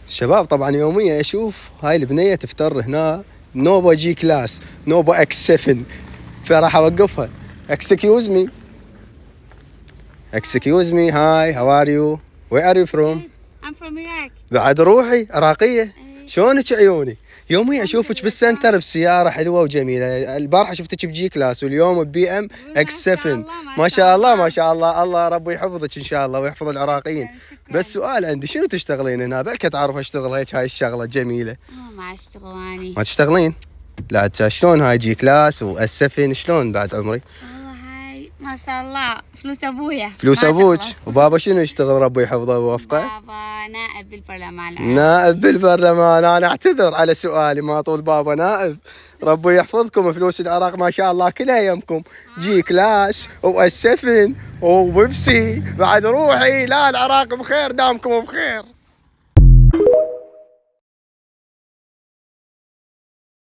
الشباب طبعا يوميا اشوف هاي البنيه تفتر هنا نوفا جي كلاس، نوفا اكس 7، فراح اوقفها. اكسكيوز مي، اكسكيوز مي، هاي هاو ار يو، وير ار يو فروم؟ I'm from Iraq. بعد روحي عراقيه. شلونك عيوني؟ يوميا اشوفك بالسنتر بسياره حلوه وجميله، البارحه شفتك بجي كلاس واليوم ببي ام اكس 7. ما شاء الله ما شاء الله، الله ربي يحفظك ان شاء الله ويحفظ العراقيين. بس سؤال عندي، شنو تشتغلين هنا؟ بلكي تعرف اشتغل هيك هاي الشغله جميله. ما اشتغل اني. ما تشتغلين؟ لا شلون هاي جي كلاس واس 7 شلون بعد عمري؟ والله هاي ما شاء الله فلوس ابويا. فلوس ابوك. وبابا شنو يشتغل ربي يحفظه ويوفقه؟ بابا نائب بالبرلمان. نائب بالبرلمان. انا اعتذر على سؤالي، ما طول بابا نائب. ربي يحفظكم، فلوس العراق ما شاء الله كلها يمكم، جي كلاس واس 7 وبيبسي. بعد روحي، لا العراق بخير دامكم بخير.